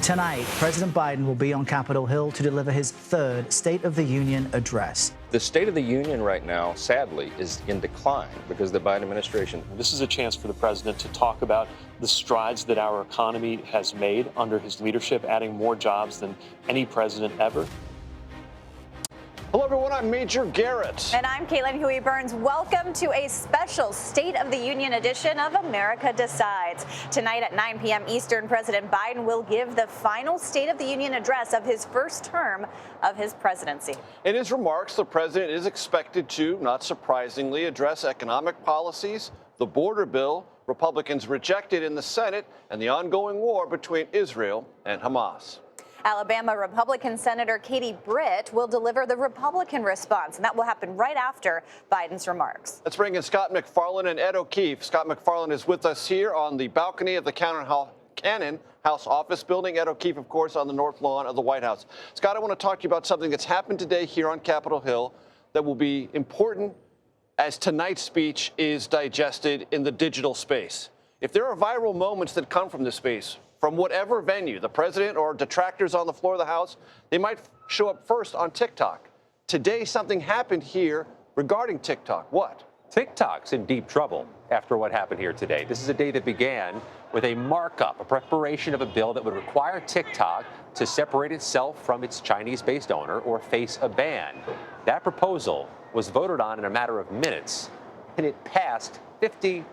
Tonight, President Biden will be on Capitol Hill to deliver his third State of the Union address. The State of the Union right now, sadly, is in decline because of the Biden administration. This is a chance for the president to talk about the strides that our economy has made under his leadership, adding more jobs than any president ever. Hello, everyone. I'm Major Garrett. And I'm Caitlin Huey-Burns. Welcome to a special State of the Union edition of America Decides. Tonight at 9 p.m. Eastern, President Biden will give the final State of the Union address of his first term of his presidency. In his remarks, the president is expected to, not surprisingly, address economic policies, the border bill Republicans rejected in the Senate, and the ongoing war between Israel and Hamas. Alabama Republican Senator Katie Britt will deliver the Republican response, and that will happen right after Biden's remarks. Let's bring in Scott McFarland and Ed O'Keefe. Scott McFarland is with us here on the balcony of the Cannon House office building. Ed O'Keefe, of course, on the north lawn of the White House. Scott, I want to talk to you about something that's happened today here on Capitol Hill that will be important as tonight's speech is digested in the digital space. If there are viral moments that come from this space, from whatever venue, the president or detractors on the floor of the House, they might show up first on TikTok. Today, something happened here regarding TikTok. What? TikTok's in deep trouble after what happened here today. This is a day that began with a markup, a preparation of a bill that would require TikTok to separate itself from its Chinese-based owner or face a ban. That proposal was voted on in a matter of minutes, and it passed 50-0.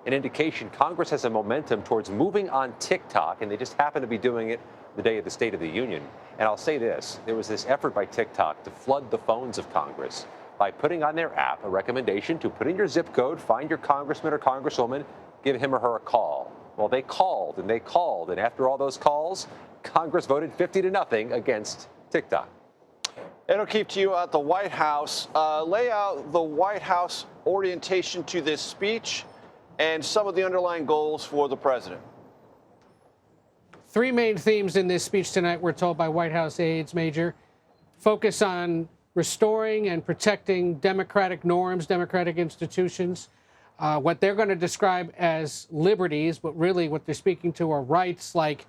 An indication Congress has a momentum towards moving on TikTok, and they just happen to be doing it the day of the State of the Union. And I'll say this, there was this effort by TikTok to flood the phones of Congress by putting on their app a recommendation to put in your zip code, find your congressman or congresswoman, give him or her a call. Well, they called, and after all those calls, Congress voted 50-0 against TikTok. Ed O'Keefe, to you at the White House. Lay out the White House orientation to this speech and some of the underlying goals for the president. Three main themes in this speech tonight, we're told by White House aides, Major. Focus on restoring and protecting democratic norms, democratic institutions, what they're going to describe as liberties, but really what they're speaking to are rights like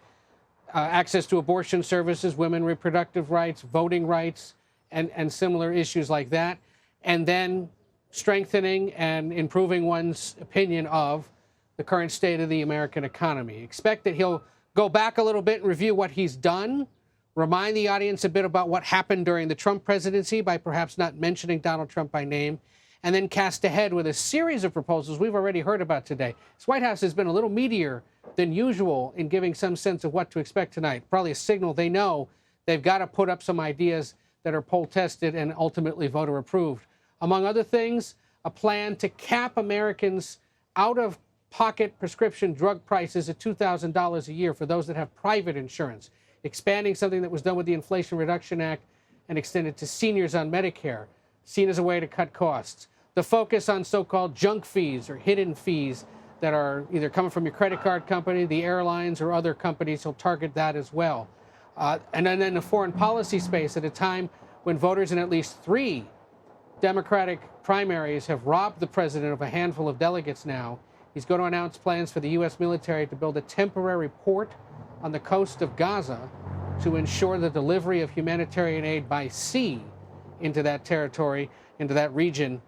access to abortion services, women reproductive rights, voting rights, and similar issues like that. And then strengthening and improving one's opinion of the current state of the American economy. Expect that he'll go back a little bit and review what he's done, remind the audience a bit about what happened during the Trump presidency by perhaps not mentioning Donald Trump by name, and then cast ahead with a series of proposals we've already heard about today. This White House has been a little meatier than usual in giving some sense of what to expect tonight. Probably a signal they know they've got to put up some ideas that are poll tested and ultimately voter approved. Among other things, a plan to cap Americans' out-of-pocket prescription drug prices at $2,000 a year for those that have private insurance, expanding something that was done with the Inflation Reduction Act and extended to seniors on Medicare, seen as a way to cut costs. The focus on so-called junk fees or hidden fees that are either coming from your credit card company, the airlines, or other companies, will target that as well. And then in the foreign policy space, at a time when voters in at least 3 Democratic primaries have robbed the president of a handful of delegates now, he's going to announce plans for the U.S. military to build a temporary port on the coast of Gaza to ensure the delivery of humanitarian aid by sea into that territory, into that region.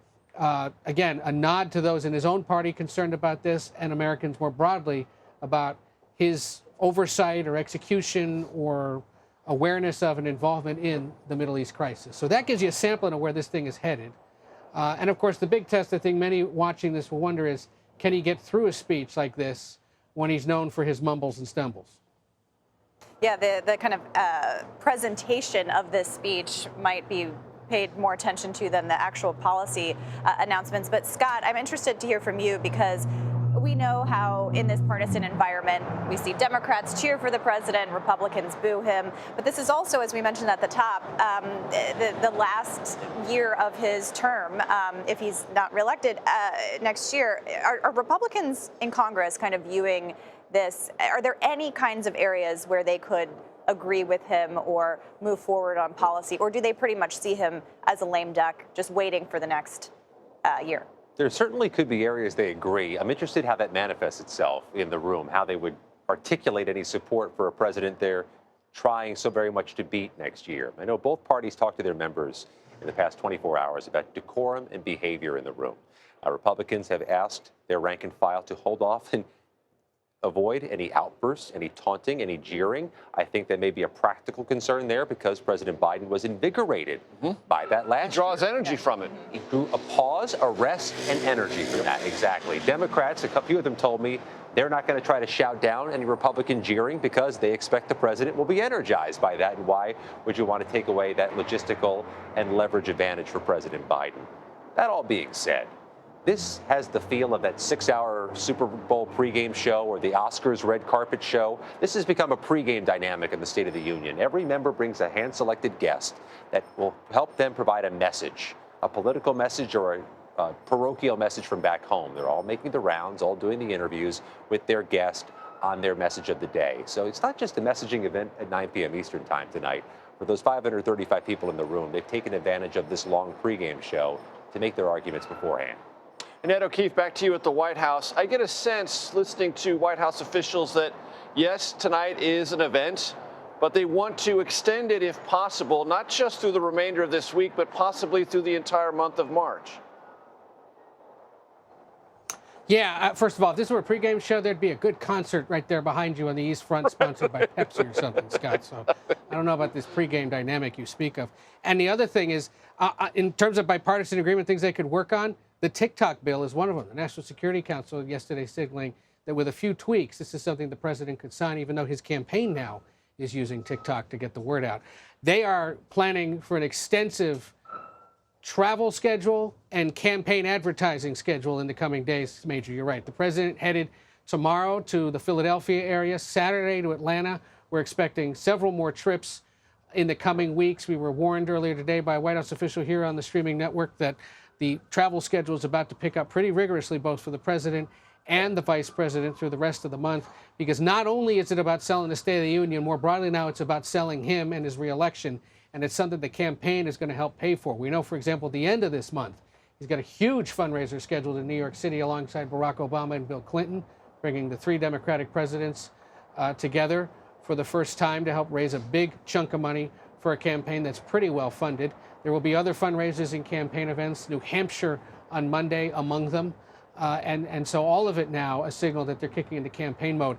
Again, a nod to those in his own party concerned about this and Americans more broadly about his oversight or execution or awareness of and involvement in the Middle East crisis. So that gives you a sampling of where this thing is headed. And of course, the big test I think many watching this will wonder is, can he get through a speech like this when he's known for his mumbles and stumbles? Yeah, the kind of presentation of this speech might be paid more attention to than the actual policy announcements. But Scott, I'm interested to hear from you because we know how in this partisan environment we see Democrats cheer for the president, Republicans boo him. But this is also, as we mentioned at the top, the last year of his term. If he's not reelected next year, are Republicans in Congress kind of viewing this? Are there any kinds of areas where they could agree with him or move forward on policy? Or do they pretty much see him as a lame duck just waiting for the next year? There certainly could be areas they agree. I'm interested how that manifests itself in the room, how they would articulate any support for a president they're trying so very much to beat next year. I know both parties talked to their members in the past 24 hours about decorum and behavior in the room. Republicans have asked their rank and file to hold off and avoid any outbursts, any taunting, any jeering. I think there may be a practical concern there because President Biden was invigorated by that last year. He draws energy from it. He drew a pause, a rest, and energy from that, exactly. Democrats, a few of them told me they're not going to try to shout down any Republican jeering because they expect the president will be energized by that. And why would you want to take away that logistical and leverage advantage for President Biden? That all being said, this has the feel of that 6-hour Super Bowl pregame show or the Oscars red carpet show. This has become a pregame dynamic in the State of the Union. Every member brings a hand-selected guest that will help them provide a message, a political message or a parochial message from back home. They're all making the rounds, all doing the interviews with their guest on their message of the day. So it's not just a messaging event at 9 p.m. Eastern time tonight. For those 535 people in the room, they've taken advantage of this long pregame show to make their arguments beforehand. And Ed O'Keefe, back to you at the White House. I get a sense, listening to White House officials, that yes, tonight is an event, but they want to extend it if possible, not just through the remainder of this week, but possibly through the entire month of March. Yeah, first of all, if this were a pregame show, there'd be a good concert right there behind you on the East Front, sponsored by Pepsi or something, Scott. So I don't know about this pregame dynamic you speak of. And the other thing is, in terms of bipartisan agreement, things they could work on, the TikTok bill is one of them. The National Security Council yesterday signaling that with a few tweaks, this is something the president could sign, even though his campaign now is using TikTok to get the word out. They are planning for an extensive travel schedule and campaign advertising schedule in the coming days, Major. You're right. The president headed tomorrow to the Philadelphia area, Saturday to Atlanta. We're expecting several more trips in the coming weeks. We were warned earlier today by a White House official here on the streaming network that the travel schedule is about to pick up pretty rigorously, both for the president and the vice president through the rest of the month, because not only is it about selling the State of the Union, more broadly now it's about selling him and his reelection, and it's something the campaign is going to help pay for. We know, for example, at the end of this month, he's got a huge fundraiser scheduled in New York City alongside Barack Obama and Bill Clinton, bringing the three Democratic presidents together for the first time to help raise a big chunk of money for a campaign that's pretty well funded. There will be other fundraisers and campaign events, New Hampshire on Monday among them. And so all of it now a signal that they're kicking into campaign mode.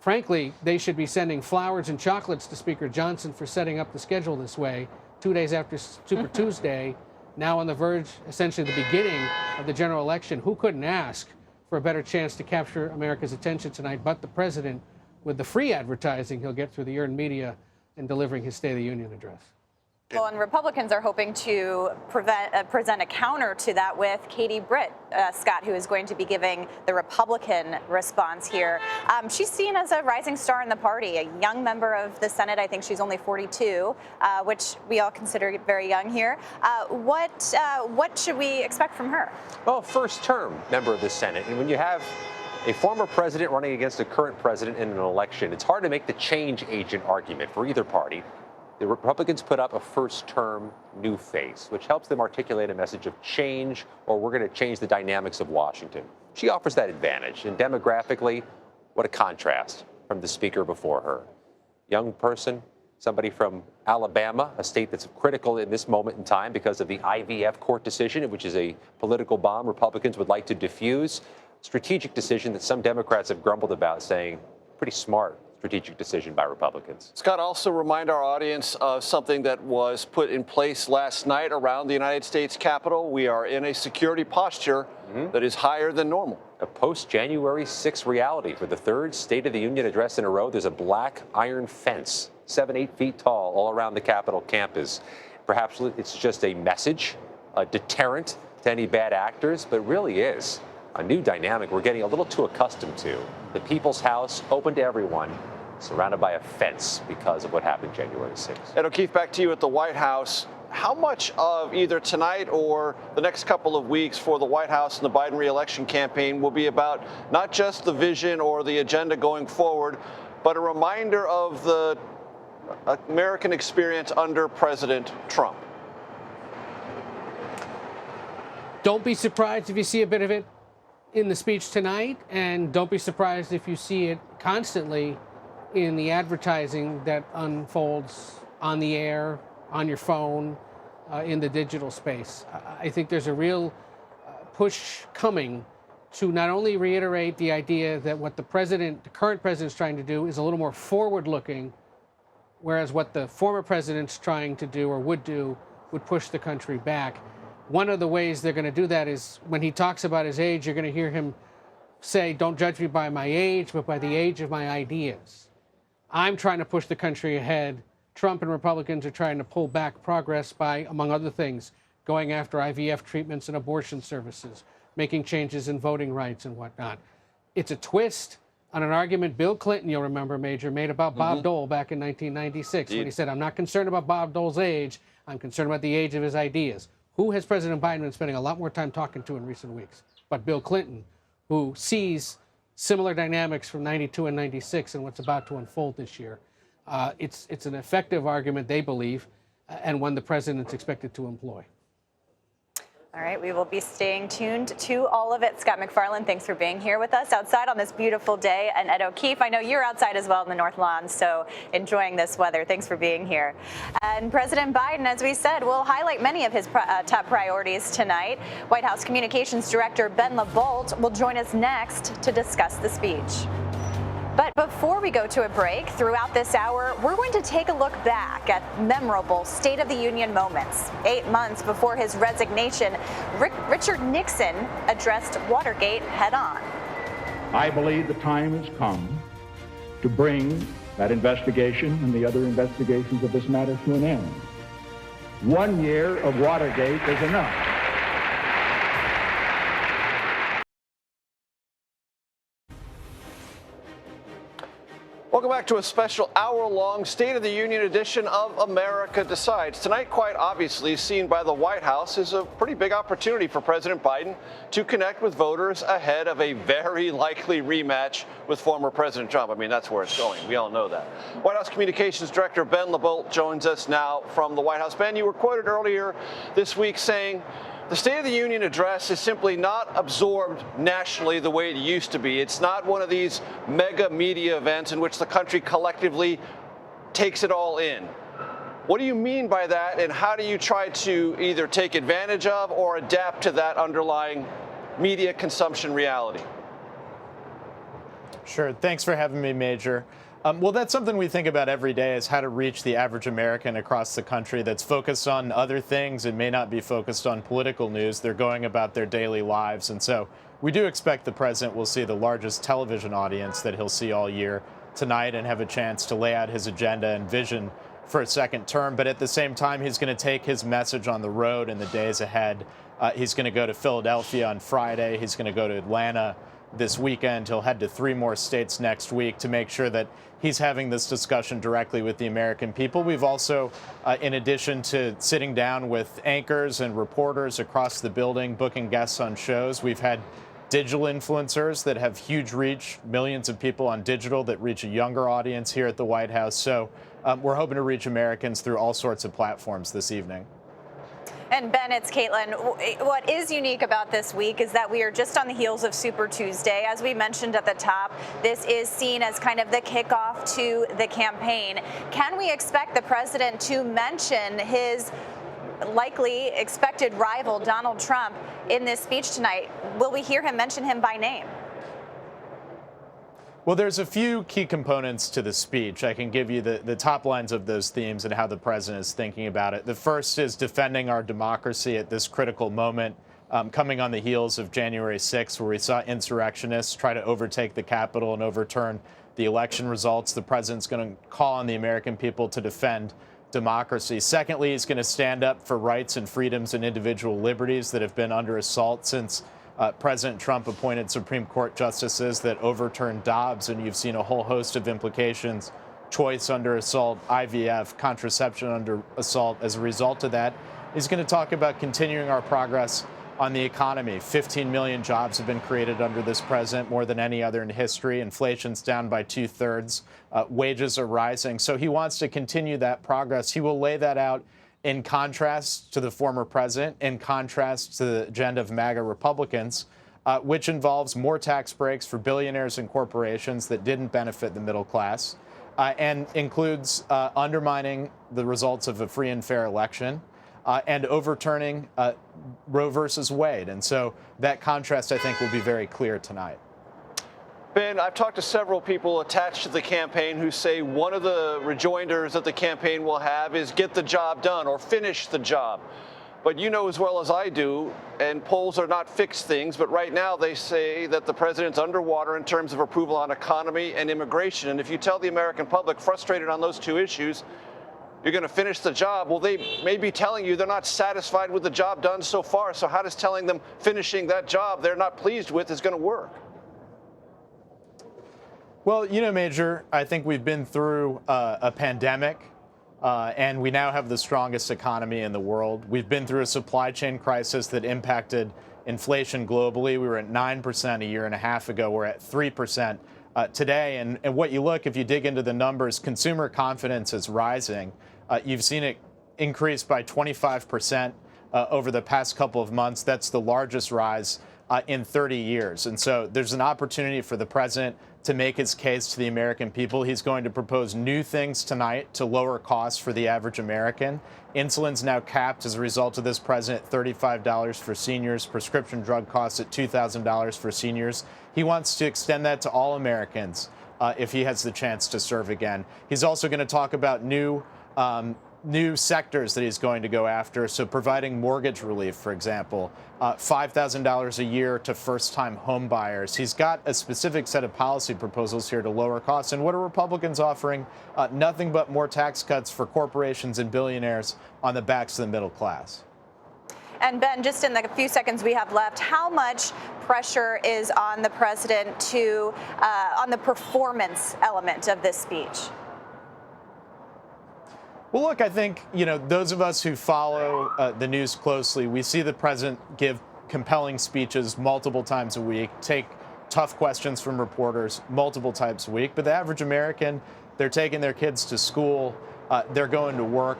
Frankly, they should be sending flowers and chocolates to Speaker Johnson for setting up the schedule this way, 2 days after Super Tuesday, now on the verge, essentially the beginning of the general election. Who couldn't ask for a better chance to capture America's attention tonight but the president, with the free advertising he'll get through the earned media and delivering his State of the Union address? Well, and Republicans are hoping to present a counter to that with Katie Britt, Scott, who is going to be giving the Republican response here. She's seen as a rising star in the party, a young member of the Senate. I think she's only 42, which we all consider very young here. What should we expect from her? Well, first-term member of the Senate. And when you have a former president running against a current president in an election, it's hard to make the change agent argument for either party. The Republicans put up a first-term new face, which helps them articulate a message of change, or we're going to change the dynamics of Washington. She offers that advantage. And demographically, what a contrast from the speaker before her. Young person, somebody from Alabama, a state that's critical in this moment in time because of the IVF court decision, which is a political bomb Republicans would like to defuse. Strategic decision that some Democrats have grumbled about, saying pretty smart strategic decision by Republicans. Scott, also remind our audience of something that was put in place last night around the United States Capitol. We are in a security posture that is higher than normal. A post-January 6 reality for the third State of the Union address in a row. There's a black iron fence, 7-8 feet tall, all around the Capitol campus. Perhaps it's just a message, a deterrent to any bad actors, but it really is a new dynamic we're getting a little too accustomed to. The People's House, open to everyone, surrounded by a fence because of what happened January 6th. Ed O'Keefe, back to you at the White House. How much of either tonight or the next couple of weeks for the White House and the Biden re-election campaign will be about not just the vision or the agenda going forward, but a reminder of the American experience under President Trump? Don't be surprised if you see a bit of it in the speech tonight, and don't be surprised if you see it constantly in the advertising that unfolds on the air, on your phone, in the digital space. I think there's a real push coming to not only reiterate the idea that what the current president's trying to do is a little more forward-looking, whereas what the former president's trying to do or would do would push the country back. One of the ways they're going to do that is when he talks about his age, you're going to hear him say, don't judge me by my age, but by the age of my ideas. I'm trying to push the country ahead. Trump and Republicans are trying to pull back progress by, among other things, going after IVF treatments and abortion services, making changes in voting rights and whatnot. It's a twist on an argument Bill Clinton, you'll remember, Major, made about Bob Dole back in 1996 when he said, I'm not concerned about Bob Dole's age, I'm concerned about the age of his ideas. Who has President Biden been spending a lot more time talking to in recent weeks? But Bill Clinton, who sees similar dynamics from 92 and 96 and what's about to unfold this year. It's an effective argument, they believe, and one the president's expected to employ. All right, we will be staying tuned to all of it. Scott McFarlane, thanks for being here with us outside on this beautiful day. And Ed O'Keefe, I know you're outside as well in the North Lawn, so enjoying this weather. Thanks for being here. And President Biden, as we said, will highlight many of his top priorities tonight. White House Communications Director Ben LaBolt will join us next to discuss the speech. But before we go to a break, throughout this hour, we're going to take a look back at memorable State of the Union moments. 8 months before his resignation, Richard Nixon addressed Watergate head-on. I believe the time has come to bring that investigation and the other investigations of this matter to an end. 1 year of Watergate is enough. Welcome back to a special hour-long State of the Union edition of America Decides. Tonight, quite obviously, seen by the White House, is a pretty big opportunity for President Biden to connect with voters ahead of a very likely rematch with former President Trump. I mean, that's where it's going. We all know that. White House Communications Director Ben LaBolt joins us now from the White House. Ben, you were quoted earlier this week saying, the State of the Union address is simply not absorbed nationally the way it used to be. It's not one of these mega media events in which the country collectively takes it all in. What do you mean by that, and how do you try to either take advantage of or adapt to that underlying media consumption reality? Sure. Thanks for having me, Major. Well, that's something we think about every day, is how to reach the average American across the country that's focused on other things and may not be focused on political news. They're going about their daily lives. And so we do expect the president will see the largest television audience that he'll see all year tonight and have a chance to lay out his agenda and vision for a second term. But at the same time, he's going to take his message on the road in the days ahead. He's going to go to Philadelphia on Friday. He's going to go to Atlanta this weekend. He'll head to 3 more states next week to make sure that he's having this discussion directly with the American people. We've also, in addition to sitting down with anchors and reporters across the building, booking guests on shows, we've had digital influencers that have huge reach, millions of people on digital that reach a younger audience here at the White House. So we're hoping to reach Americans through all sorts of platforms this evening. And Ben, it's Caitlin. What is unique about this week is that we are just on the heels of Super Tuesday. As we mentioned at the top, this is seen as kind of the kickoff to the campaign. Can we expect the president to mention his likely expected rival, Donald Trump, in this speech tonight? Will we hear him mention him by name? Well, there's a few key components to the speech. I can give you the top lines of those themes and how the president is thinking about it. The first is defending our democracy at this critical moment, coming on the heels of January 6th, where we saw insurrectionists try to overtake the Capitol and overturn the election results. The president's going to call on the American people to defend democracy. Secondly, he's going to stand up for rights and freedoms and individual liberties that have been under assault since President Trump appointed Supreme Court justices that overturned Dobbs, and you've seen a whole host of implications, choice under assault, IVF, contraception under assault as a result of that. He's going to talk about continuing our progress on the economy. 15 million jobs have been created under this president, more than any other in history. Inflation's down by 2/3. Wages are rising. So he wants to continue that progress. He will lay that out in contrast to the former president, in contrast to the agenda of MAGA Republicans. which involves more tax breaks for billionaires and corporations that didn't benefit the middle class, and includes undermining the results of a free and fair election and overturning Roe versus Wade. And so that contrast, I think, will be very clear tonight. Ben, I've talked to several people attached to the campaign who say one of the rejoinders that the campaign will have is get the job done or finish the job. But you know as well as I do, and polls are not fixed things, but right now they say that the president's underwater in terms of approval on economy and immigration. And if you tell the American public frustrated on those two issues, you're going to finish the job, well, they may be telling you they're not satisfied with the job done so far. So how does telling them finishing that job they're not pleased with is going to work? Well, you know, Major, I think we've been through a pandemic, and we now have the strongest economy in the world. We've been through a supply chain crisis that impacted inflation globally. We were at 9% a year and a half ago. We're at 3% today. And what you look, if you dig into the numbers, consumer confidence is rising. You've seen it increase by 25% over the past couple of months. That's the largest rise in 30 years. And so there's an opportunity for the president to make his case to the American people. He's going to propose new things tonight to lower costs for the average American. Insulin's now capped as a result of this president, $35 for seniors, prescription drug costs at $2,000 for seniors. He wants to extend that to all Americans if he has the chance to serve again. He's also going to talk about new sectors that he's going to go after. So providing mortgage relief, for example, $5,000 a year to first-time home buyers. He's got a specific set of policy proposals here to lower costs. And what are Republicans offering? Nothing but more tax cuts for corporations and billionaires on the backs of the middle class. And Ben, just in the few seconds we have left, how much pressure is on the president to, on the performance element of this speech? Well, look, I think, you know, those of us who follow the news closely, we see the president give compelling speeches multiple times a week, take tough questions from reporters multiple times a week. But the average American, they're taking their kids to school, they're going to work.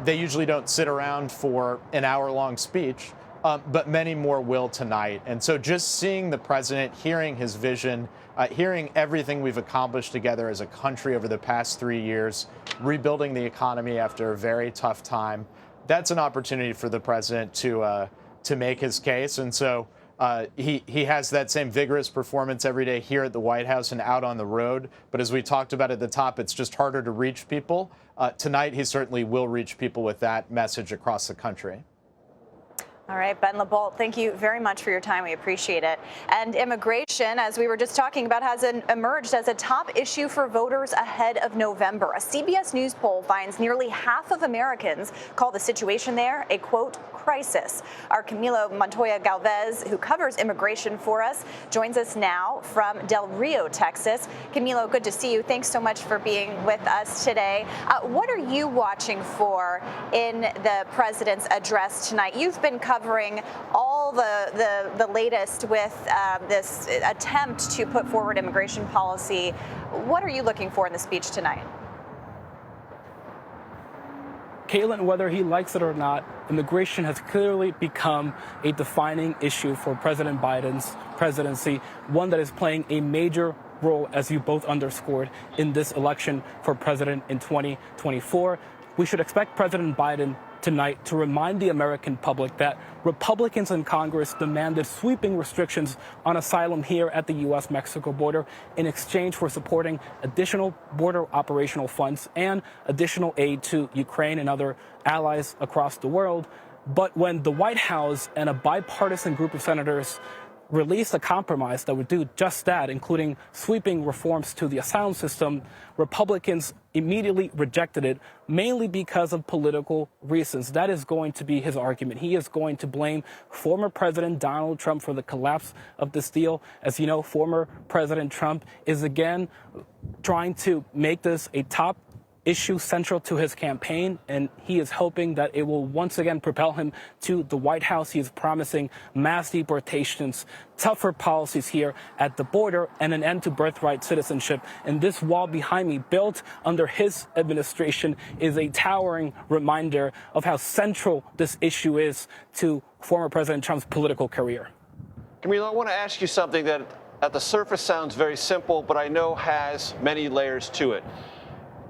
They usually don't sit around for an hour-long speech, but many more will tonight. And so just seeing the president, hearing his vision, hearing everything we've accomplished together as a country over the past 3 years, rebuilding the economy after a very tough time, that's an opportunity for the president to make his case. And so he has that same vigorous performance every day here at the White House and out on the road. But as we talked about at the top, it's just harder to reach people. Tonight, he certainly will reach people with that message across the country. All right, Ben LaBolt, thank you very much for your time. We appreciate it. And immigration, as we were just talking about, has emerged as a top issue for voters ahead of November. A CBS News poll finds nearly half of Americans call the situation there a, quote, crisis. Our Camilo Montoya Galvez, who covers immigration for us, joins us now from Del Rio, Texas. Camilo, good to see you. Thanks so much for being with us today. What are you watching for in the president's address tonight? You've been covering all the latest with this attempt to put forward immigration policy. What are you looking for in the speech tonight? Caitlin, whether he likes it or not, immigration has clearly become a defining issue for President Biden's presidency, one that is playing a major role, as you both underscored, in this election for president in 2024. We should expect President Biden tonight to remind the American public that Republicans in Congress demanded sweeping restrictions on asylum here at the U.S.-Mexico border in exchange for supporting additional border operational funds and additional aid to Ukraine and other allies across the world. But when the White House and a bipartisan group of senators released a compromise that would do just that, including sweeping reforms to the asylum system, Republicans immediately rejected it, mainly because of political reasons. That is going to be his argument. He is going to blame former President Donald Trump for the collapse of this deal. As you know, former President Trump is again trying to make this a top issue central to his campaign, and he is hoping that it will once again propel him to the White House. He is promising mass deportations, tougher policies here at the border, and an end to birthright citizenship. And this wall behind me, built under his administration, is a towering reminder of how central this issue is to former President Trump's political career. Camilo, I want to ask you something that at the surface sounds very simple, but I know has many layers to it.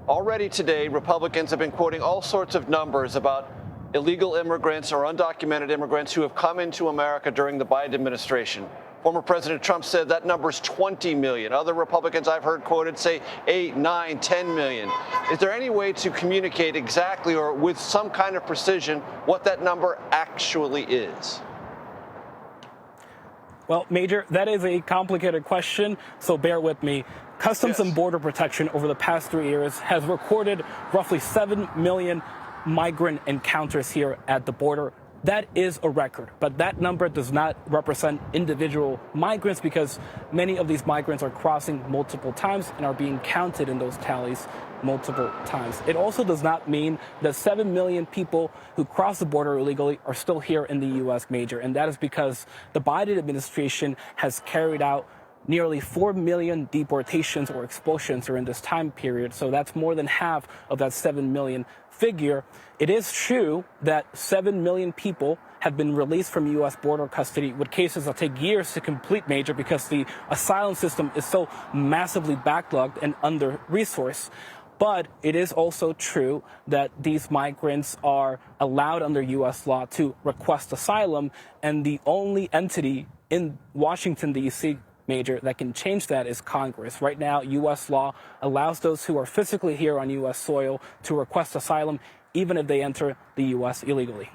Already today, Republicans have been quoting all sorts of numbers about illegal immigrants or undocumented immigrants who have come into America during the Biden administration. Former President Trump said that number is 20 million. Other Republicans I've heard quoted say 8, 9, 10 million. Is there any way to communicate exactly or with some kind of precision what that number actually is? Well, Major, that is a complicated question, so bear with me. Customs and Border Protection over the past 3 years has recorded roughly 7 million migrant encounters here at the border. That is a record, but that number does not represent individual migrants because many of these migrants are crossing multiple times and are being counted in those tallies multiple times. It also does not mean that 7 million people who cross the border illegally are still here in the U.S., Major, and that is because the Biden administration has carried out nearly 4 million deportations or expulsions during this time period. So that's more than half of that 7 million figure. It is true that 7 million people have been released from U.S. border custody with cases that take years to complete, Major, because the asylum system is so massively backlogged and under-resourced. But it is also true that these migrants are allowed under U.S. law to request asylum, and the only entity in Washington, D.C., Major, that can change that is Congress. Right now, U.S. law allows those who are physically here on U.S. soil to request asylum, even if they enter the U.S. illegally.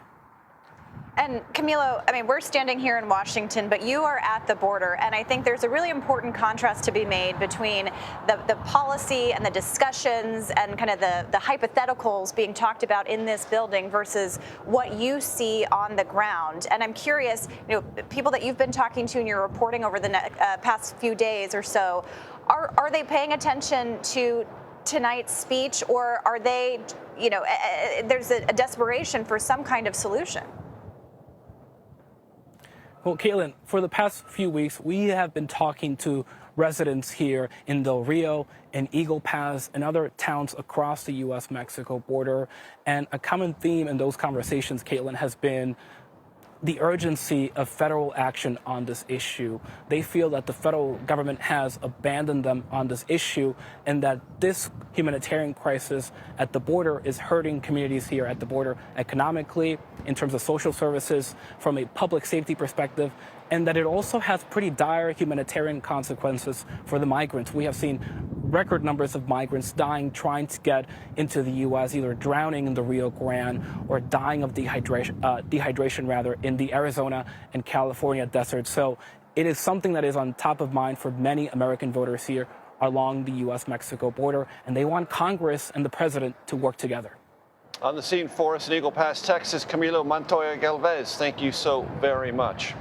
And Camilo, I mean, we're standing here in Washington, but you are at the border. And I think there's a really important contrast to be made between the policy and the discussions and kind of the hypotheticals being talked about in this building versus what you see on the ground. And I'm curious, people that you've been talking to and you're reporting over the past few days or so, are they paying attention to tonight's speech, or are they, there's a desperation for some kind of solution? Well, Caitlin, for the past few weeks, we have been talking to residents here in Del Rio and Eagle Pass and other towns across the U.S.-Mexico border. And a common theme in those conversations, Caitlin, has been the urgency of federal action on this issue. They feel that the federal government has abandoned them on this issue and that this humanitarian crisis at the border is hurting communities here at the border economically, in terms of social services, from a public safety perspective, and that it also has pretty dire humanitarian consequences for the migrants. We have seen record numbers of migrants dying trying to get into the U.S., either drowning in the Rio Grande or dying of dehydration in the Arizona and California deserts. So it is something that is on top of mind for many American voters here along the U.S.-Mexico border, and they want Congress and the president to work together. On the scene for us in Eagle Pass, Texas, Camilo Montoya Galvez, thank you so very much.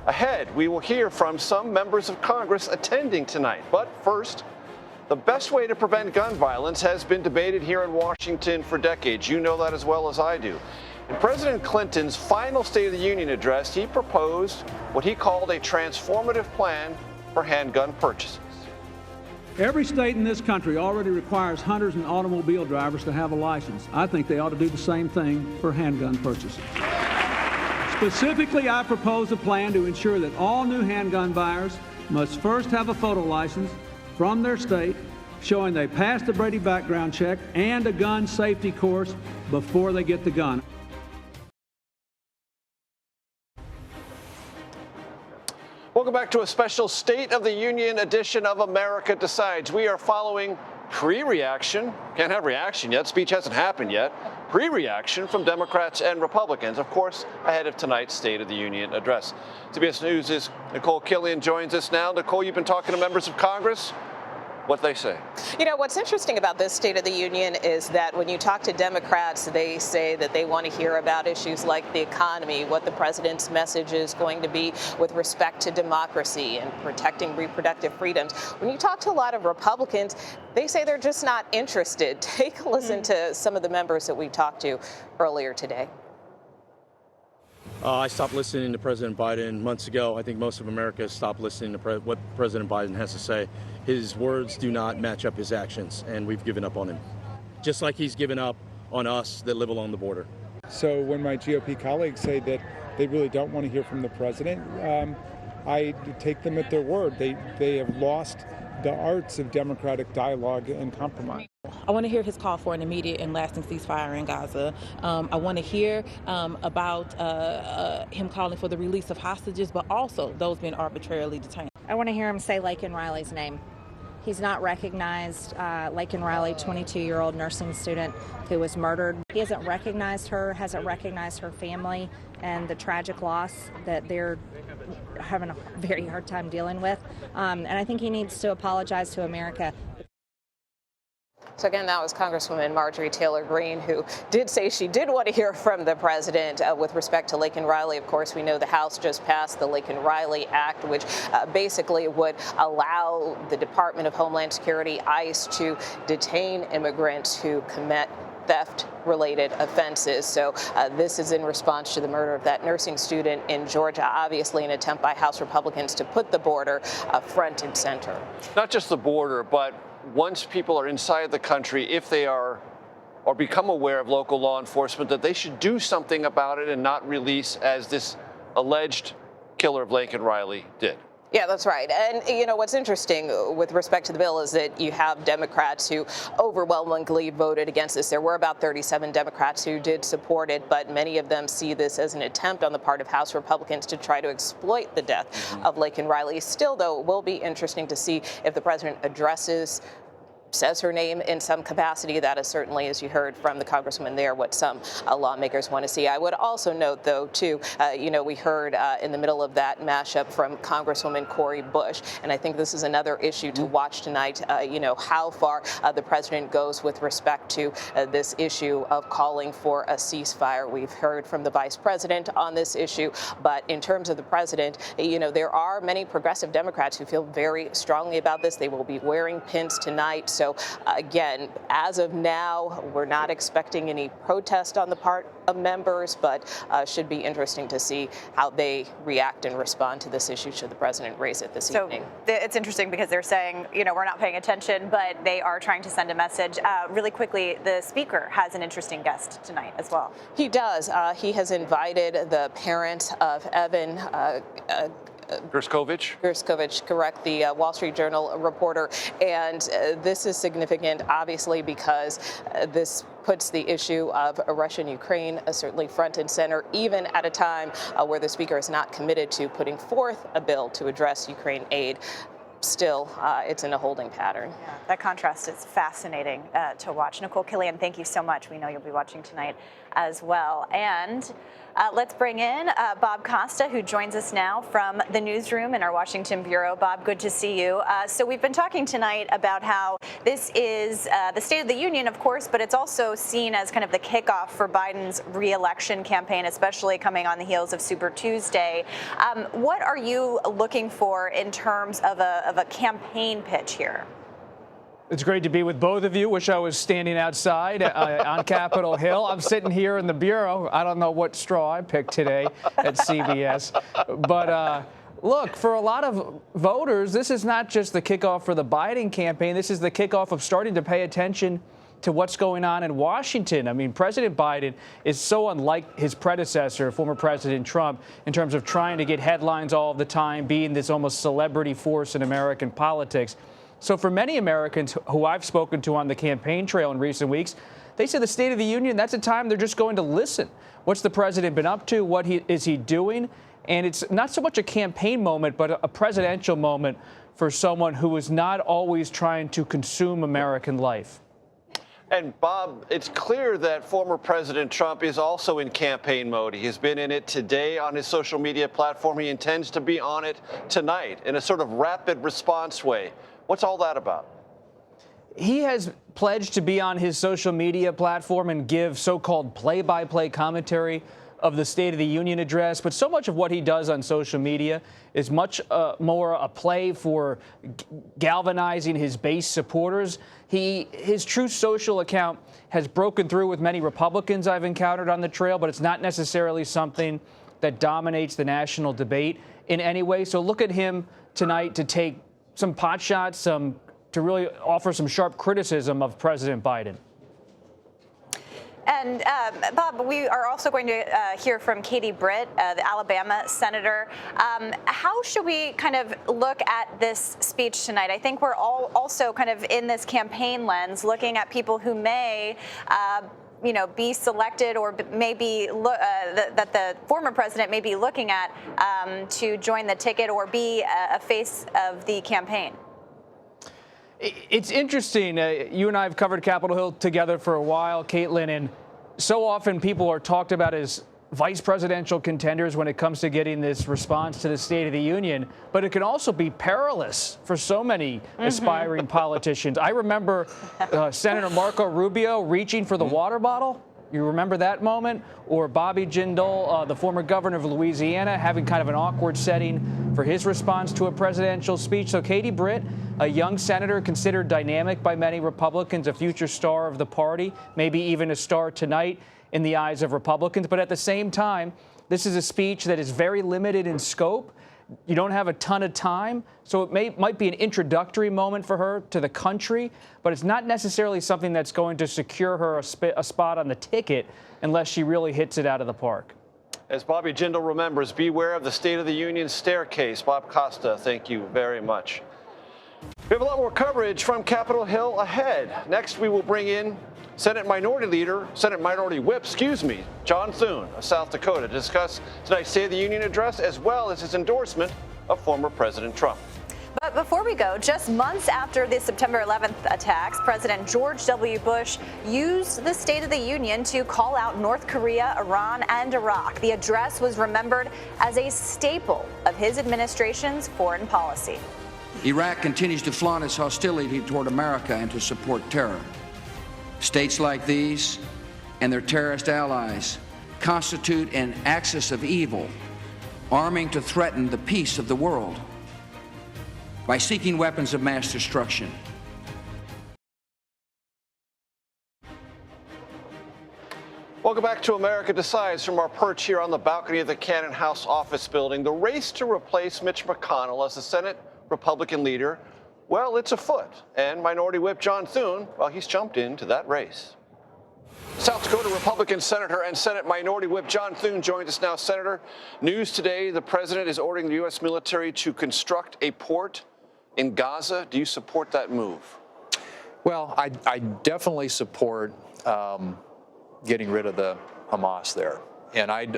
Ahead, we will hear from some members of Congress attending tonight. But first, the best way to prevent gun violence has been debated here in Washington for decades. You know that as well as I do. In President Clinton's final State of the Union address, he proposed what he called a transformative plan for handgun purchases. Every state in this country already requires hunters and automobile drivers to have a license. I think they ought to do the same thing for handgun purchases. Specifically, I propose a plan to ensure that all new handgun buyers must first have a photo license from their state showing they passed the Brady background check and a gun safety course before they get the gun. Welcome back to a special State of the Union edition of America Decides. We are following pre-reaction. Can't have reaction yet. Speech hasn't happened yet. Pre-reaction from Democrats and Republicans, of course, ahead of tonight's State of the Union address. CBS News' Nicole Killian joins us now. Nicole, you've been talking to members of Congress. What they say? What's interesting about this State of the Union is that when you talk to Democrats, they say that they want to hear about issues like the economy, what the president's message is going to be with respect to democracy and protecting reproductive freedoms. When you talk to a lot of Republicans, they say they're just not interested. Take a listen to some of the members that we talked to earlier today. I stopped listening to President Biden months ago. I think most of America stopped listening to what President Biden has to say. His words do not match up his actions, and we've given up on him. Just like he's given up on us that live along the border. So when my GOP colleagues say that they really don't want to hear from the president, I take them at their word. They have lost the arts of democratic dialogue and compromise. I want to hear his call for an immediate and lasting ceasefire in Gaza. I want to hear about him calling for the release of hostages, but also those being arbitrarily detained. I want to hear him say Laken Riley's name. He's not recognized Laken Riley, 22-year-old nursing student who was murdered. He hasn't recognized her, hasn't recognized her family, and the tragic loss that they're having a very hard time dealing with. And I think he needs to apologize to America. So again, that was Congresswoman Marjorie Taylor Greene, who did say she did want to hear from the president with respect to Laken Riley. Of course, we know the House just passed the Laken Riley Act, which basically would allow the Department of Homeland Security, ICE, to detain immigrants who commit theft-related offenses. So this is in response to the murder of that nursing student in Georgia, obviously an attempt by House Republicans to put the border front and center. Not just the border, but once people are inside the country, if they are or become aware of local law enforcement, that they should do something about it and not release, as this alleged killer of Laken Riley did. Yeah, that's right. And, you know, what's interesting with respect to the bill is that you have Democrats who overwhelmingly voted against this. There were about 37 Democrats who did support it, but many of them see this as an attempt on the part of House Republicans to try to exploit the death of Laken Riley. Still, though, it will be interesting to see if the president says her name in some capacity. That is certainly, as you heard from the congresswoman there, what some lawmakers want to see. I would also note, though, too, you know, we heard in the middle of that mashup from Congresswoman Cori Bush, and I think this is another issue to watch tonight, you know, how far the president goes with respect to this issue of calling for a ceasefire. We've heard from the vice president on this issue, but in terms of the president, you know, there are many progressive Democrats who feel very strongly about this. They will be wearing pins tonight. So again, as of now, we're not expecting any protest on the part of members, but should be interesting to see how they react and respond to this issue should the president raise it this evening. It's interesting because they're saying, you know, we're not paying attention, but they are trying to send a message. Really quickly, the speaker has an interesting guest tonight as well. He does. He has invited the parents of Evan Gershkovich, correct, the Wall Street Journal reporter. And this is significant, obviously, because this puts the issue of Russia and Ukraine certainly front and center, even at a time where the speaker is not committed to putting forth a bill to address Ukraine aid. Still, it's in a holding pattern. Yeah, that contrast is fascinating to watch. Nicole Killian, thank you so much. We know you'll be watching tonight as well. And let's bring in Bob Costa, who joins us now from the newsroom in our Washington bureau. Bob, good to see you. So we've been talking tonight about how this is the State of the Union, of course, but it's also seen as kind of the kickoff for Biden's re-election campaign, especially coming on the heels of Super Tuesday. What are you looking for in terms of a campaign pitch here? It's great to be with both of you. Wish I was standing outside on Capitol Hill. I'm sitting here in the bureau. I don't know what straw I picked today at CBS. But look, for a lot of voters, this is not just the kickoff for the Biden campaign. This is the kickoff of starting to pay attention to what's going on in Washington. I mean, President Biden is so unlike his predecessor, former President Trump, in terms of trying to get headlines all the time, being this almost celebrity force in American politics. So for many Americans who I've spoken to on the campaign trail in recent weeks, they say the State of the Union, that's a time they're just going to listen. What's the president been up to? What is he doing? And it's not so much a campaign moment, but a presidential moment for someone who is not always trying to consume American life. And Bob, it's clear that former President Trump is also in campaign mode. He has been in it today on his social media platform. He intends to be on it tonight in a sort of rapid response way. What's all that about? He has pledged to be on his social media platform and give so-called play-by-play commentary of the State of the Union address. But so much of what he does on social media is much more a play for galvanizing his base supporters. His True Social account has broken through with many Republicans I've encountered on the trail, but it's not necessarily something that dominates the national debate in any way. So look at him tonight to take some pot shots, to really offer some sharp criticism of President Biden. And Bob, we are also going to hear from Katie Britt, the Alabama senator. How should we kind of look at this speech tonight? I think we're all also kind of in this campaign lens, looking at people who may be selected or maybe that the former president may be looking at to join the ticket or be a face of the campaign. It's interesting. You and I have covered Capitol Hill together for a while, Caitlin, and so often people are talked about as vice presidential contenders when it comes to getting this response to the State of the Union, but it can also be perilous for so many aspiring politicians. I remember Senator Marco Rubio reaching for the water bottle. You remember that moment? Or Bobby Jindal, the former governor of Louisiana, having kind of an awkward setting for his response to a presidential speech. So Katie Britt, a young senator considered dynamic by many Republicans, a future star of the party, maybe even a star tonight in the eyes of Republicans. But at the same time, this is a speech that is very limited in scope. You don't have a ton of time, so it might be an introductory moment for her to the country, but it's not necessarily something that's going to secure her a spot on the ticket unless she really hits it out of the park. As Bobby Jindal remembers, beware of the State of the Union staircase. Bob Costa, thank you very much. We have a lot more coverage from Capitol Hill ahead. Next, we will bring in Senate Minority Whip, John Thune of South Dakota, to discuss tonight's State of the Union address as well as his endorsement of former President Trump. But before we go, just months after the September 11th attacks, President George W. Bush used the State of the Union to call out North Korea, Iran, and Iraq. The address was remembered as a staple of his administration's foreign policy. Iraq continues to flaunt its hostility toward America and to support terror. States like these and their terrorist allies constitute an axis of evil, arming to threaten the peace of the world by seeking weapons of mass destruction. Welcome back to America Decides from our perch here on the balcony of the Cannon House office building. The race to replace Mitch McConnell as the Senate Republican leader, well, it's afoot. And Minority Whip John Thune, well, he's jumped into that race. South Dakota Republican Senator and Senate Minority Whip John Thune joins us now. Senator, news today, the president is ordering the U.S. military to construct a port in Gaza. Do you support that move? Well, I definitely support getting rid of the Hamas there. And I'm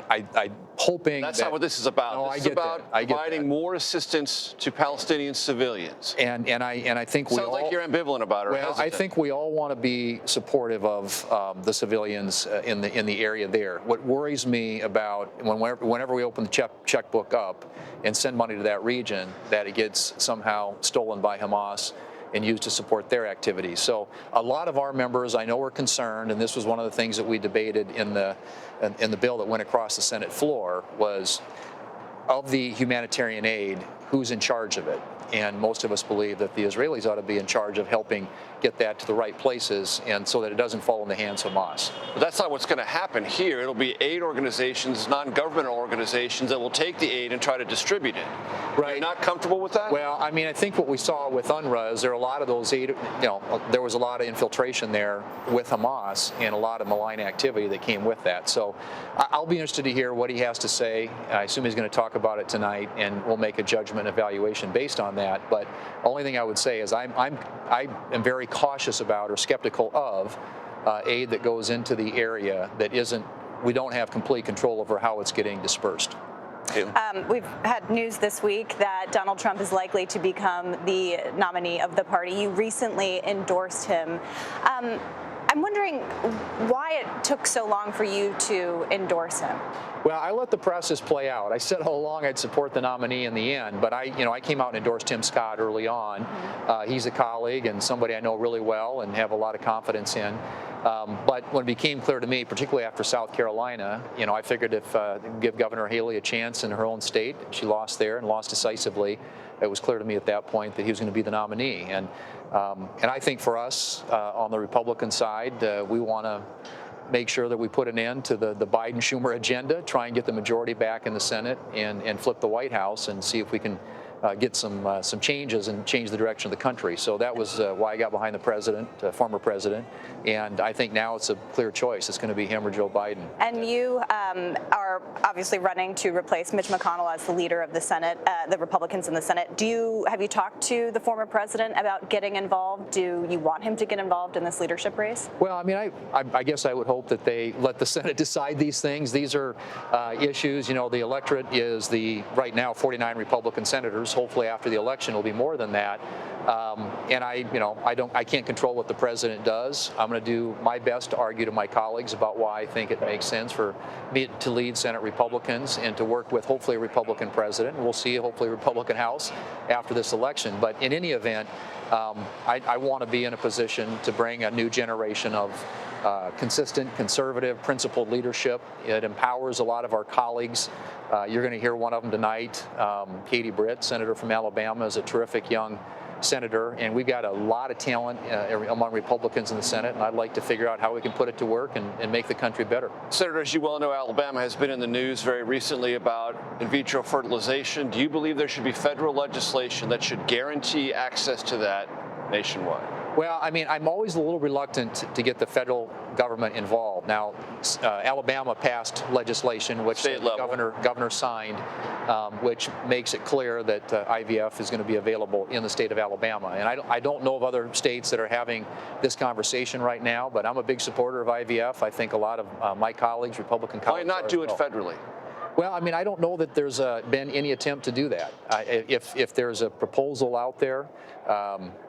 hoping that's not what this is about. No, this is about providing more assistance to Palestinian civilians. And I think sounds like you're ambivalent about it. Well, I think we all want to be supportive of the civilians in the area there. What worries me about whenever we open the checkbook up and send money to that region, that it gets somehow stolen by Hamas and used to support their activities. So a lot of our members, I know, are concerned, and this was one of the things that we debated in the bill that went across the Senate floor, was of the humanitarian aid, who's in charge of it? And most of us believe that the Israelis ought to be in charge of helping get that to the right places, and so that it doesn't fall in the hands of Hamas. But that's not what's going to happen here. It'll be aid organizations, non-governmental organizations that will take the aid and try to distribute it. Right. You're not comfortable with that? Well, I mean, I think what we saw with UNRWA is there are a lot of those aid, there was a lot of infiltration there with Hamas and a lot of malign activity that came with that. So I'll be interested to hear what he has to say. I assume he's going to talk about it tonight, and we'll make a judgment evaluation based on that. But the only thing I would say is I am very cautious about or skeptical of aid that goes into the area that we don't have complete control over how it's getting dispersed. We've had news this week that Donald Trump is likely to become the nominee of the party. You recently endorsed him. I'm wondering why it took so long for you to endorse him. Well, I let the process play out. I said all along I'd support the nominee in the end, but I came out and endorsed Tim Scott early on. He's a colleague and somebody I know really well and have a lot of confidence in. But when it became clear to me, particularly after South Carolina, I figured if give Governor Haley a chance in her own state, she lost there and lost decisively. It was clear to me at that point that he was going to be the nominee. And I think for us on the Republican side, we want to make sure that we put an end to the Biden-Schumer agenda, try and get the majority back in the Senate and flip the White House and see if we can get some changes and change the direction of the country. So that was why I got behind the president, former president, and I think now it's a clear choice. It's going to be him or Joe Biden. And you are obviously running to replace Mitch McConnell as the leader of the Senate, the Republicans in the Senate. Have you talked to the former president about getting involved? Do you want him to get involved in this leadership race? Well, I mean, I guess I would hope that they let the Senate decide these things. These are issues. You know, the electorate is right now 49 Republican senators. Hopefully, after the election, it'll be more than that. And I can't control what the president does. I'm going to do my best to argue to my colleagues about why I think it makes sense for me to lead Senate Republicans and to work with hopefully a Republican president. We'll see, hopefully, a Republican House after this election. But in any event, I want to be in a position to bring a new generation of consistent, conservative, principled leadership. It empowers a lot of our colleagues. You're going to hear one of them tonight. Britt, senator from Alabama, is a terrific young senator, and we've got a lot of talent among Republicans in the Senate, and I'd like to figure out how we can put it to work and make the country better. Senator, as you well know, Alabama has been in the news very recently about in vitro fertilization. Do you believe there should be federal legislation that should guarantee access to that nationwide? Well, I mean, I'm always a little reluctant to get the federal government involved. Now, Alabama passed legislation, which the governor signed, which makes it clear that IVF is going to be available in the state of Alabama. And I don't know of other states that are having this conversation right now, but I'm a big supporter of IVF. I think a lot of my colleagues, Republican colleagues, why not do it federally? Well, I mean, I don't know that there's been any attempt to do that. If there's a proposal out there,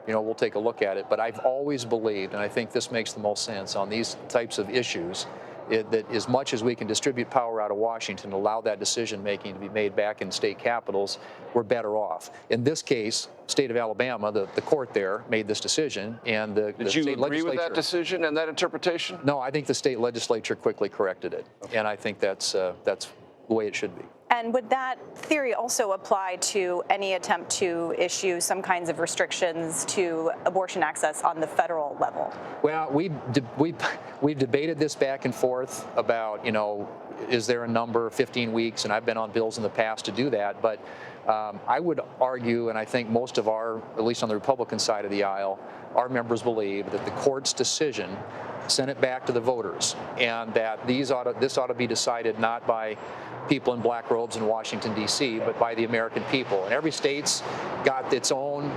we'll take a look at it. But I've always believed, and I think this makes the most sense on these types of issues, that as much as we can distribute power out of Washington, allow that decision-making to be made back in state capitals, we're better off. In this case, state of Alabama, the court there made this decision, and the Did you agree with that decision and that interpretation? No, I think the state legislature quickly corrected it, and I think that's the way it should be. And would that theory also apply to any attempt to issue some kinds of restrictions to abortion access on the federal level? Well, we've debated this back and forth about, is there a number, 15 weeks, and I've been on bills in the past to do that. But I would argue, and I think most of at least on the Republican side of the aisle, our members believe that the court's decision sent it back to the voters, and that this ought to be decided not by people in black robes in Washington, D.C., but by the American people. And every state's got its own,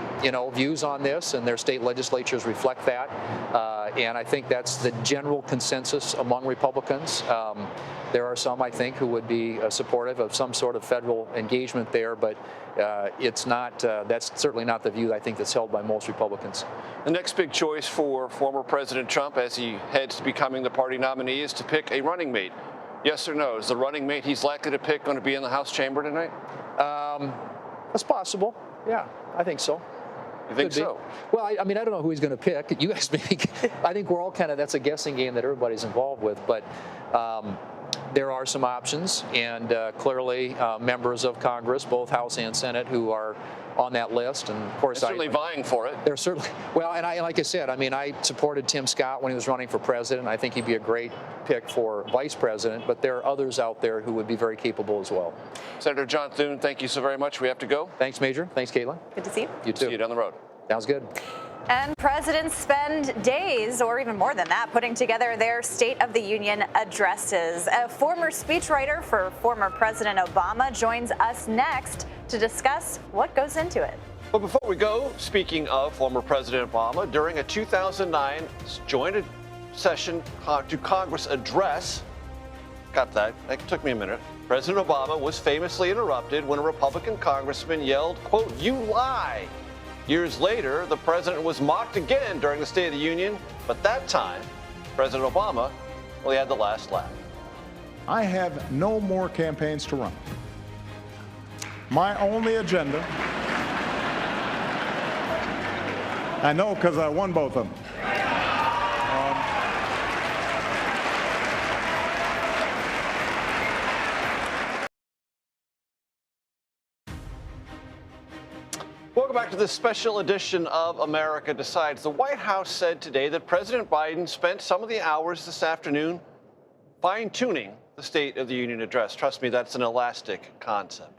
views on this, and their state legislatures reflect that. And I think that's the general consensus among Republicans. There are some, I think, who would be supportive of some sort of federal engagement there, but it's not. That's certainly not the view I think that's held by most Republicans. The next big choice for former President Trump as he heads to becoming the party nominee is to pick a running mate. Yes or no? Is the running mate he's likely to pick going to be in the House chamber tonight? That's possible. Yeah, I think so. You think so? Well, I mean, I don't know who he's going to pick. You guys maybe. I think we're all that's a guessing game that everybody's involved with. But there are some options, and clearly members of Congress, both House and Senate, who are on that list, and of course, they're certainly vying for it. They're certainly like I said, I mean, I supported Tim Scott when he was running for president. I think he'd be a great pick for vice president, but there are others out there who would be very capable as well. Senator John Thune, thank you so very much. We have to go. Thanks, Major. Thanks, Caitlin. Good to see you. You too. See you down the road. Sounds good. And presidents spend days, or even more than that, putting together their State of the Union addresses. A former speechwriter for former President Obama joins us next to discuss what goes into it. But before we go, speaking of former President Obama, during a 2009 joint session to Congress address, got that, it took me a minute, President Obama was famously interrupted when a Republican congressman yelled, quote, "You lie." Years later, the president was mocked again during the State of the Union, but that time, President Obama, well, he had the last laugh. I have no more campaigns to run. My only agenda, I know because I won both of them. Welcome back to this special edition of America Decides. The White House said today that President Biden spent some of the hours this afternoon fine-tuning the State of the Union address. Trust me, that's an elastic concept.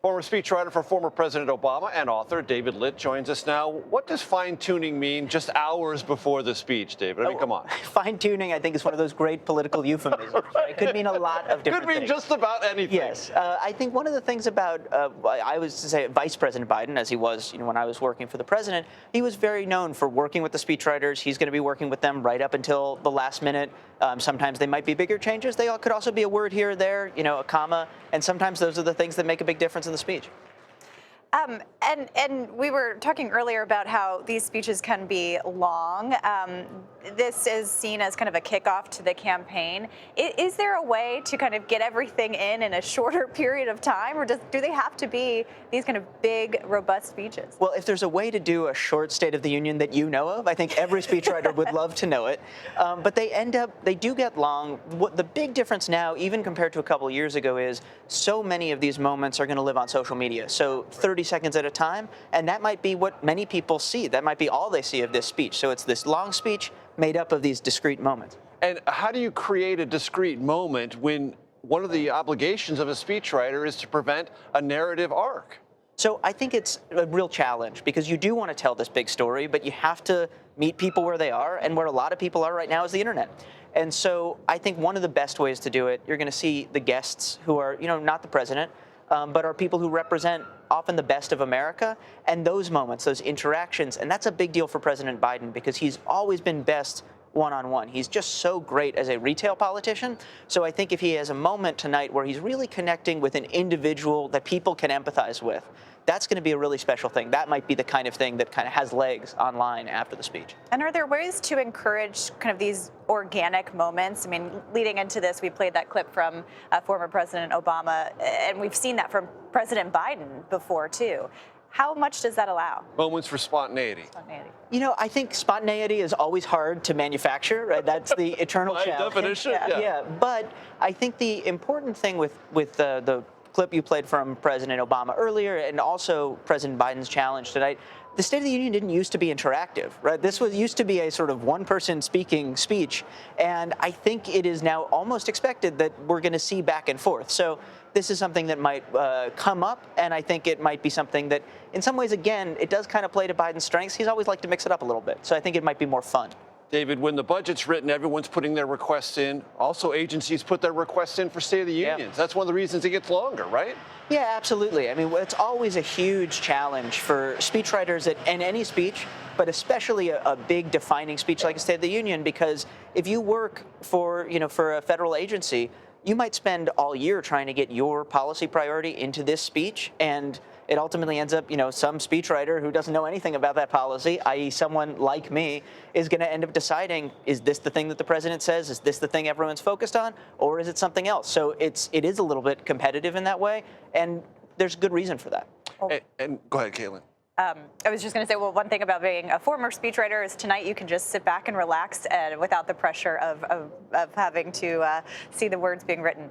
Former speechwriter for former President Obama and author David Litt joins us now. What does fine-tuning mean just hours before the speech, David? I mean, come on. Fine-tuning, I think, is one of those great political euphemisms. Right? It could mean a lot of different things. Could mean just about anything. Yes. I think one of the things about, I was to say Vice President Biden, as he was when I was working for the president, he was very known for working with the speechwriters. He's going to be working with them right up until the last minute. Sometimes they might be bigger changes. They could also be a word here or there, a comma. And sometimes those are the things that make a big difference in the speech. And we were talking earlier about how these speeches can be long. This is seen as kind of a kickoff to the campaign. Is there a way to kind of get everything in a shorter period of time, or do they have to be these kind of big, robust speeches? Well, if there's a way to do a short State of the Union that you know of, I think every speechwriter would love to know it. But they do get long. The big difference now, even compared to a couple of years ago, is so many of these moments are going to live on social media. So 30 seconds at a time, and that might be what many people see. That might be all they see of this speech. So it's this long speech made up of these discrete moments. And how do you create a discrete moment when one of the obligations of a speechwriter is to prevent a narrative arc? So I think it's a real challenge because you do want to tell this big story, but you have to meet people where they are, and where a lot of people are right now is the internet. And so I think one of the best ways to do it, you're going to see the guests who are, not the president, but are people who represent often the best of America, and those moments, those interactions, and that's a big deal for President Biden because he's always been best one-on-one. He's just so great as a retail politician. So I think if he has a moment tonight where he's really connecting with an individual that people can empathize with, that's going to be a really special thing. That might be the kind of thing that kind of has legs online after the speech. And are there ways to encourage kind of these organic moments? I mean, leading into this, we played that clip from former President Obama, and we've seen that from President Biden before, too. How much does that allow? Moments for spontaneity. I think spontaneity is always hard to manufacture, right? That's the eternal challenge. By definition, yeah. But I think the important thing with the clip you played from President Obama earlier and also President Biden's challenge tonight, the State of the Union didn't used to be interactive, right? This used to be a sort of one-person speaking speech, and I think it is now almost expected that we're going to see back and forth. So this is something that might come up, and I think it might be something that, in some ways, again, it does kind of play to Biden's strengths. He's always liked to mix it up a little bit, so I think it might be more fun. David, when the budget's written, everyone's putting their requests in. Also, agencies put their requests in for State of the Unions. That's one of the reasons it gets longer, right? Yeah, absolutely. I mean, it's always a huge challenge for speechwriters in any speech, but especially a big defining speech like a State of the Union, because if you work for a federal agency, you might spend all year trying to get your policy priority into this speech, and it ultimately ends up, some speechwriter who doesn't know anything about that policy, i.e. someone like me, is going to end up deciding, is this the thing that the president says? Is this the thing everyone's focused on? Or is it something else? So it is a little bit competitive in that way, and there's good reason for that. And go ahead, Caitlin. I was just going to say, well, one thing about being a former speechwriter is tonight you can just sit back and relax without the pressure of having to see the words being written.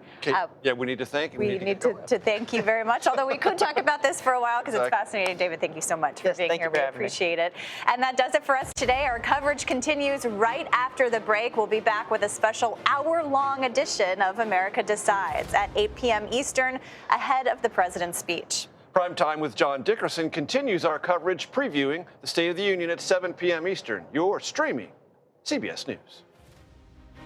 Yeah, we need to thank you. We need to thank you very much, although we could talk about this for a while because it's fascinating. David, thank you so much for being here. We appreciate it. And that does it for us today. Our coverage continues right after the break. We'll be back with a special hour-long edition of America Decides at 8 p.m. Eastern ahead of the president's speech. Prime Time with John Dickerson continues our coverage previewing the State of the Union at 7 p.m. Eastern. You're streaming CBS News.